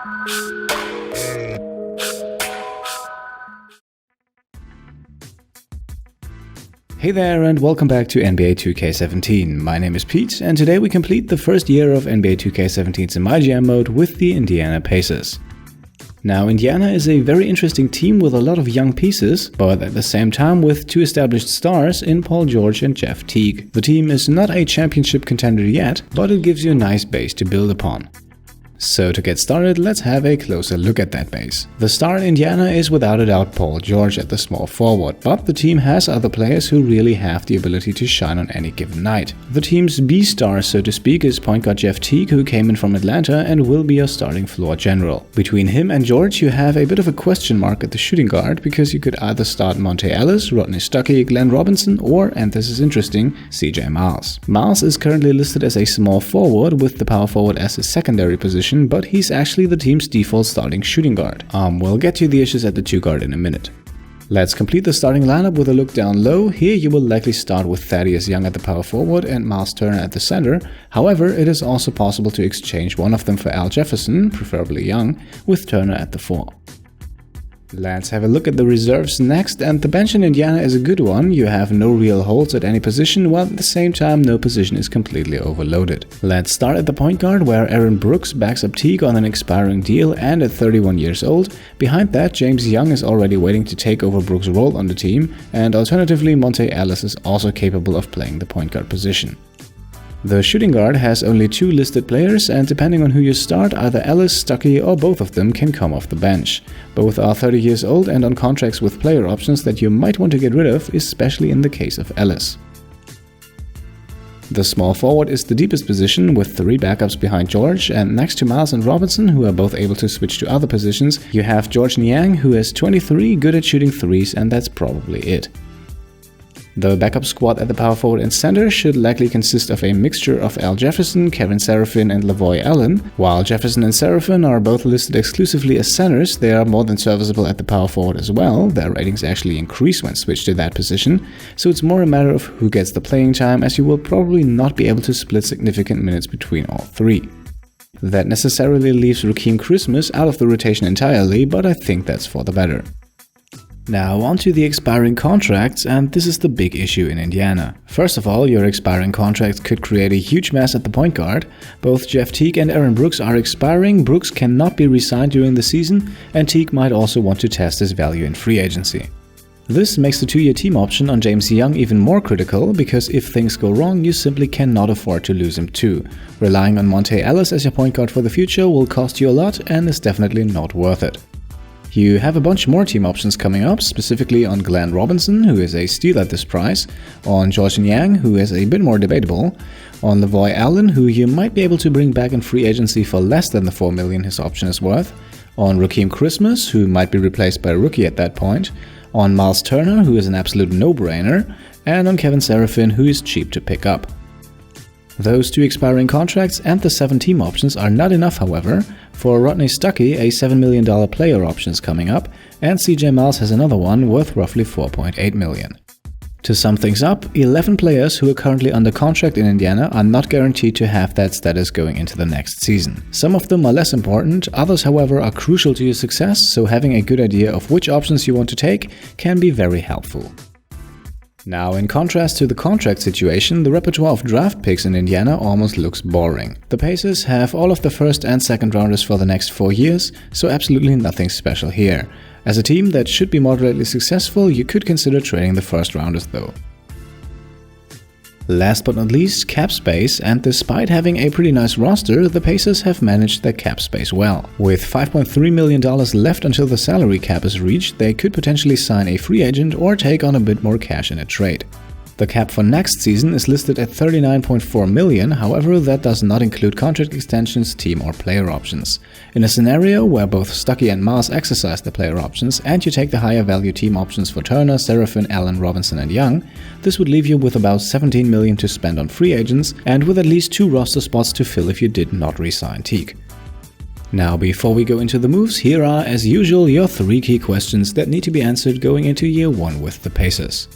Hey there and welcome back to NBA 2K17. My name is Pete and today we complete the first year of NBA 2K17's MyGM mode with the Indiana Pacers. Now, Indiana is a very interesting team with a lot of young pieces, but at the same time with two established stars in Paul George and Jeff Teague. The team is not a championship contender yet, but it gives you a nice base to build upon. So to get started, let's have a closer look at that base. The star in Indiana is without a doubt Paul George at the small forward, but the team has other players who really have the ability to shine on any given night. The team's B-star, so to speak, is point guard Jeff Teague, who came in from Atlanta and will be your starting floor general. Between him and George, you have a bit of a question mark at the shooting guard, because you could either start Monte Ellis, Rodney Stuckey, Glenn Robinson, or, and this is interesting, CJ Myles. Myles is currently listed as a small forward with the power forward as his secondary position, but he's actually the team's default starting shooting guard. We'll get to the issues at the 2 guard in a minute. Let's complete the starting lineup with a look down low. Here you will likely start with Thaddeus Young at the power forward and Myles Turner at the center. However, it is also possible to exchange one of them for Al Jefferson, preferably Young, with Turner at the 4. Let's have a look at the reserves next, and the bench in Indiana is a good one. You have no real holds at any position, while at the same time no position is completely overloaded. Let's start at the point guard, where Aaron Brooks backs up Teague on an expiring deal and at 31 years old. Behind that, James Young is already waiting to take over Brooks' role on the team, and alternatively Monte Ellis is also capable of playing the point guard position. The shooting guard has only 2 listed players, and depending on who you start, either Ellis, Stuckey, or both of them can come off the bench. Both are 30 years old and on contracts with player options that you might want to get rid of, especially in the case of Ellis. The small forward is the deepest position with 3 backups behind George, and next to Myles and Robinson, who are both able to switch to other positions, you have George Niang, who is 23, good at shooting threes, and that's probably it. The backup squad at the power forward and center should likely consist of a mixture of Al Jefferson, Kevin Seraphin, and Lavoy Allen. While Jefferson and Seraphin are both listed exclusively as centers, they are more than serviceable at the power forward as well. Their ratings actually increase when switched to that position, so it's more a matter of who gets the playing time, as you will probably not be able to split significant minutes between all 3. That necessarily leaves Rakeem Christmas out of the rotation entirely, but I think that's for the better. Now on to the expiring contracts, and this is the big issue in Indiana. First of all, your expiring contracts could create a huge mess at the point guard. Both Jeff Teague and Aaron Brooks are expiring. Brooks cannot be re-signed during the season, and Teague might also want to test his value in free agency. This makes the 2-year team option on James Young even more critical, because if things go wrong, you simply cannot afford to lose him too. Relying on Monte Ellis as your point guard for the future will cost you a lot and is definitely not worth it. You have a bunch more team options coming up, specifically on Glenn Robinson, who is a steal at this price, on George Niang, who is a bit more debatable, on Lavoy Allen, who you might be able to bring back in free agency for less than the $4 million his option is worth, on Rakeem Christmas, who might be replaced by a rookie at that point, on Myles Turner, who is an absolute no-brainer, and on Kevin Seraphin, who is cheap to pick up. Those 2 expiring contracts and the 7 team options are not enough, however. For Rodney Stuckey, a $7 million player option is coming up, and CJ Myles has another one worth roughly $4.8 million. To sum things up, 11 players who are currently under contract in Indiana are not guaranteed to have that status going into the next season. Some of them are less important, others however are crucial to your success, so having a good idea of which options you want to take can be very helpful. Now, in contrast to the contract situation, the repertoire of draft picks in Indiana almost looks boring. The Pacers have all of the first and second rounders for the next 4 years, so absolutely nothing special here. As a team that should be moderately successful, you could consider trading the first rounders though. Last but not least, cap space, and despite having a pretty nice roster, the Pacers have managed their cap space well. With $5.3 million left until the salary cap is reached, they could potentially sign a free agent or take on a bit more cash in a trade. The cap for next season is listed at $39.4 million, however that does not include contract extensions, team or player options. In a scenario where both Stuckey and Myles exercise the player options and you take the higher value team options for Turner, Seraphin, Allen, Robinson and Young, this would leave you with about $17 million to spend on free agents and with at least 2 roster spots to fill if you did not re-sign Teague. Now, before we go into the moves, here are, as usual, your 3 key questions that need to be answered going into year 1 with the Pacers.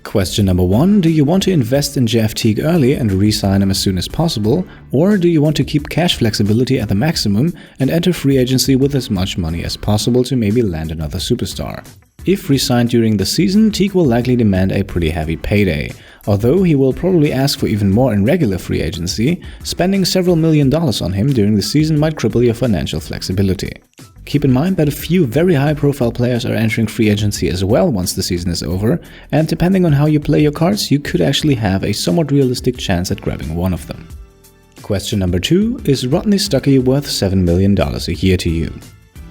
Question number 1. Do you want to invest in Jeff Teague early and re-sign him as soon as possible, or do you want to keep cash flexibility at the maximum and enter free agency with as much money as possible to maybe land another superstar? If re-signed during the season, Teague will likely demand a pretty heavy payday. Although he will probably ask for even more in regular free agency, spending several $1,000,000 on him during the season might cripple your financial flexibility. Keep in mind that a few very high-profile players are entering free agency as well once the season is over, and depending on how you play your cards, you could actually have a somewhat realistic chance at grabbing one of them. Question number 2. Is Rodney Stuckey worth $7 million a year to you?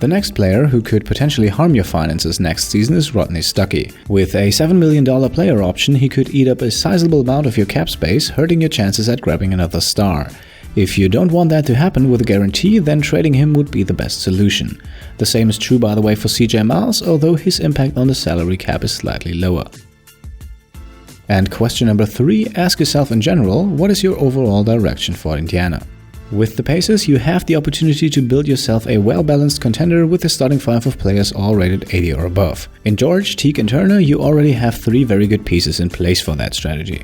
The next player who could potentially harm your finances next season is Rodney Stuckey. With a $7 million player option, he could eat up a sizable amount of your cap space, hurting your chances at grabbing another star. If you don't want that to happen with a guarantee, then trading him would be the best solution. The same is true, by the way, for CJ Miles, although his impact on the salary cap is slightly lower. And question number 3, ask yourself in general, what is your overall direction for Indiana? With the Pacers, you have the opportunity to build yourself a well-balanced contender with a starting 5 of players all rated 80 or above. In George, Teague and Turner, you already have 3 very good pieces in place for that strategy.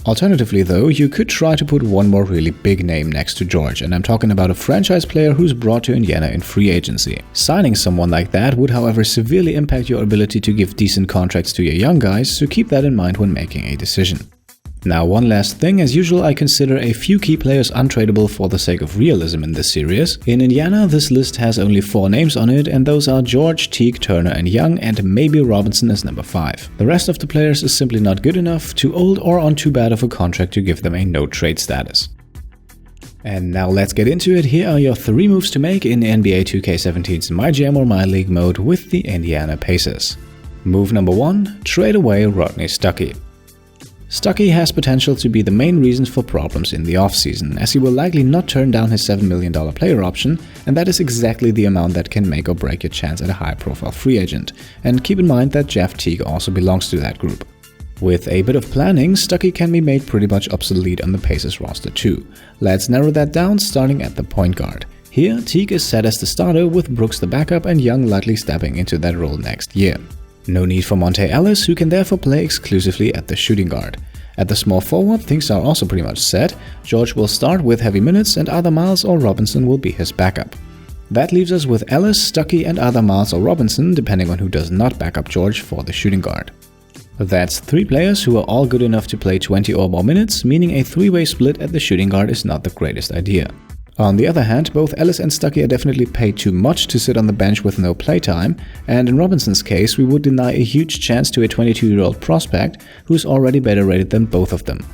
Alternatively though, you could try to put one more really big name next to George, and I'm talking about a franchise player who's brought to Indiana in free agency. Signing someone like that would however severely impact your ability to give decent contracts to your young guys, so keep that in mind when making a decision. Now, one last thing, as usual I consider a few key players untradeable for the sake of realism in this series. In Indiana, this list has only 4 names on it, and those are George, Teague, Turner and Young, and maybe Robinson as number 5. The rest of the players is simply not good enough, too old or on too bad of a contract to give them a no-trade status. And now let's get into it. Here are your 3 moves to make in NBA 2K17's MyGM or MyLeague mode with the Indiana Pacers. Move number 1. Trade away Rodney Stuckey. Stuckey has potential to be the main reason for problems in the offseason, as he will likely not turn down his $7 million player option, and that is exactly the amount that can make or break your chance at a high-profile free agent. And keep in mind that Jeff Teague also belongs to that group. With a bit of planning, Stuckey can be made pretty much obsolete on the Pacers roster too. Let's narrow that down, starting at the point guard. Here, Teague is set as the starter, with Brooks the backup and Young likely stepping into that role next year. No need for Monte Ellis, who can therefore play exclusively at the shooting guard. At the small forward, things are also pretty much set. George will start with heavy minutes and either Miles or Robinson will be his backup. That leaves us with Ellis, Stuckey and either Miles or Robinson, depending on who does not back up George for the shooting guard. That's 3 players who are all good enough to play 20 or more minutes, meaning a 3-way split at the shooting guard is not the greatest idea. On the other hand, both Ellis and Stuckey are definitely paid too much to sit on the bench with no playtime, and in Robinson's case, we would deny a huge chance to a 22-year-old prospect who's already better rated than both of them.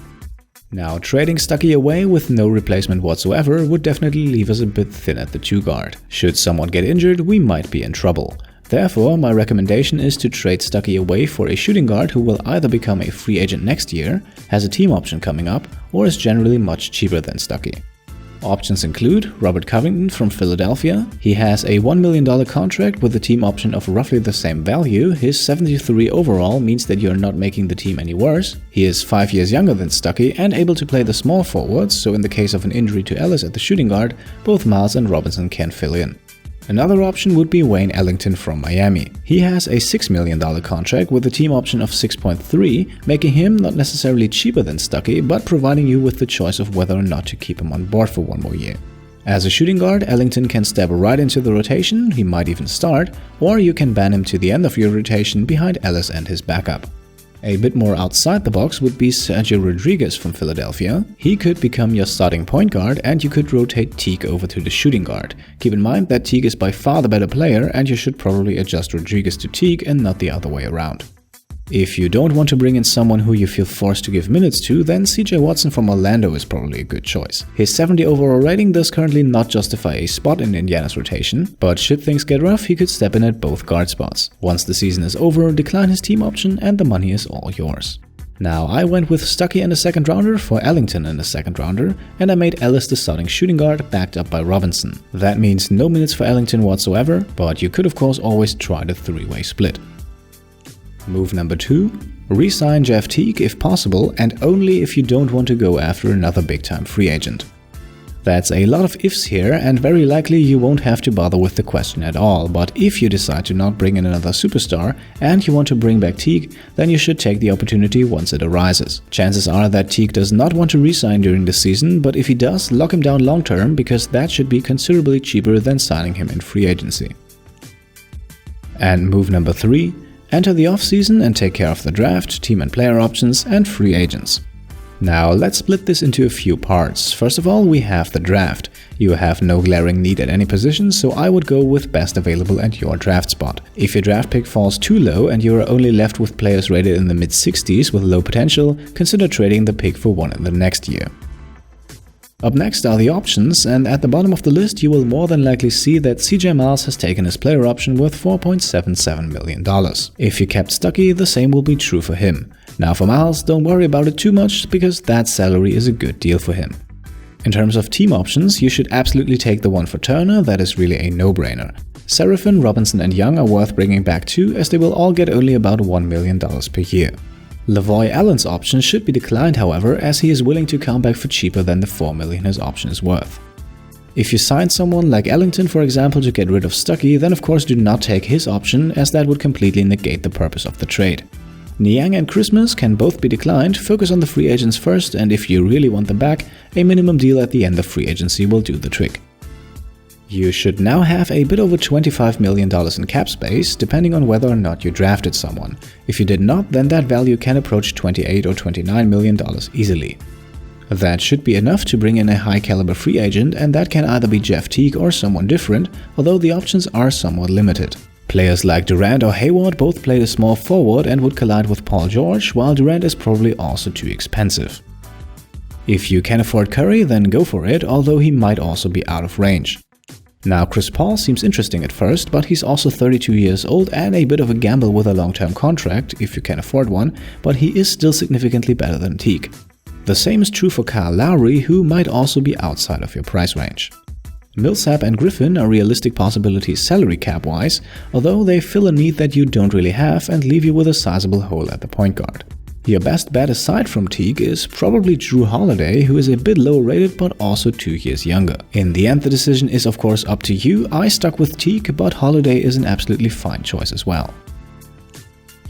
Now, trading Stuckey away with no replacement whatsoever would definitely leave us a bit thin at the 2 guard. Should someone get injured, we might be in trouble. Therefore, my recommendation is to trade Stuckey away for a shooting guard who will either become a free agent next year, has a team option coming up, or is generally much cheaper than Stuckey. Options include Robert Covington from Philadelphia. He has a $1 million contract with a team option of roughly the same value. His 73 overall means that you're not making the team any worse. He is 5 years younger than Stuckey and able to play the small forwards, so in the case of an injury to Ellis at the shooting guard, both Miles and Robinson can fill in. Another option would be Wayne Ellington from Miami. He has a $6 million contract with a team option of 6.3, making him not necessarily cheaper than Stuckey, but providing you with the choice of whether or not to keep him on board for 1 more year. As a shooting guard, Ellington can step right into the rotation, he might even start, or you can ban him to the end of your rotation behind Ellis and his backup. A bit more outside the box would be Sergio Rodriguez from Philadelphia. He could become your starting point guard and you could rotate Teague over to the shooting guard. Keep in mind that Teague is by far the better player and you should probably adjust Rodriguez to Teague and not the other way around. If you don't want to bring in someone who you feel forced to give minutes to, then CJ Watson from Orlando is probably a good choice. His 70 overall rating does currently not justify a spot in Indiana's rotation, but should things get rough, he could step in at both guard spots. Once the season is over, decline his team option and the money is all yours. Now, I went with Stuckey and a second rounder for Ellington and a second rounder, and I made Ellis the starting shooting guard backed up by Robinson. That means no minutes for Ellington whatsoever, but you could of course always try the 3-way split. Move number 2. Re-sign Jeff Teague if possible and only if you don't want to go after another big-time free agent. That's a lot of ifs here, and very likely you won't have to bother with the question at all, but if you decide to not bring in another superstar and you want to bring back Teague, then you should take the opportunity once it arises. Chances are that Teague does not want to re-sign during the season, but if he does, lock him down long term, because that should be considerably cheaper than signing him in free agency. And move number 3, enter the offseason and take care of the draft, team and player options, and free agents. Now let's split this into a few parts. First of all, we have the draft. You have no glaring need at any position, so I would go with best available at your draft spot. If your draft pick falls too low and you are only left with players rated in the mid-60s with low potential, consider trading the pick for one in the next year. Up next are the options, and at the bottom of the list you will more than likely see that CJ Miles has taken his player option worth $4.77 million. If you kept Stuckey, the same will be true for him. Now for Miles, don't worry about it too much, because that salary is a good deal for him. In terms of team options, you should absolutely take the one for Turner. That is really a no-brainer. Seraphin, Robinson and Young are worth bringing back too, as they will all get only about $1 million per year. Lavoy Allen's option should be declined, however, as he is willing to come back for cheaper than the $4 million his option is worth. If you sign someone like Ellington, for example, to get rid of Stuckey, then of course do not take his option, as that would completely negate the purpose of the trade. Niang and Christmas can both be declined. Focus on the free agents first, and if you really want them back, a minimum deal at the end of free agency will do the trick. You should now have a bit over $25 million in cap space, depending on whether or not you drafted someone. If you did not, then that value can approach $28 or $29 million easily. That should be enough to bring in a high-caliber free agent, and that can either be Jeff Teague or someone different, although the options are somewhat limited. Players like Durant or Hayward both played a small forward and would collide with Paul George, while Durant is probably also too expensive. If you can afford Curry, then go for it, although he might also be out of range. Now Chris Paul seems interesting at first, but he's also 32 years old and a bit of a gamble with a long-term contract, if you can afford one, but he is still significantly better than Teague. The same is true for Kyle Lowry, who might also be outside of your price range. Millsap and Griffin are realistic possibilities salary cap-wise, although they fill a need that you don't really have and leave you with a sizable hole at the point guard. Your best bet aside from Teague is probably Drew Holiday, who is a bit lower rated but also 2 years younger. In the end, the decision is of course up to you. I stuck with Teague, but Holiday is an absolutely fine choice as well.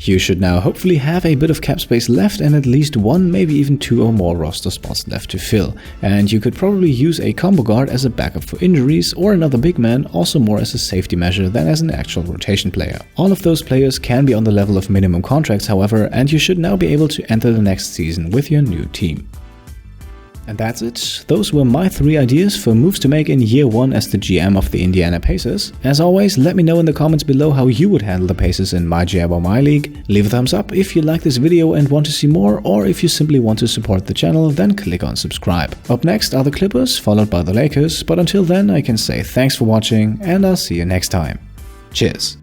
You should now hopefully have a bit of cap space left and at least one, maybe even 2 or more roster spots left to fill, and you could probably use a combo guard as a backup for injuries or another big man, also more as a safety measure than as an actual rotation player. All of those players can be on the level of minimum contracts, however, and you should now be able to enter the next season with your new team. And that's it. Those were my 3 ideas for moves to make in year 1 as the GM of the Indiana Pacers. As always, let me know in the comments below how you would handle the Pacers in MyGM or MyLeague. Leave a thumbs up if you like this video and want to see more, or if you simply want to support the channel, then click on subscribe. Up next are the Clippers, followed by the Lakers, but until then I can say thanks for watching and I'll see you next time. Cheers!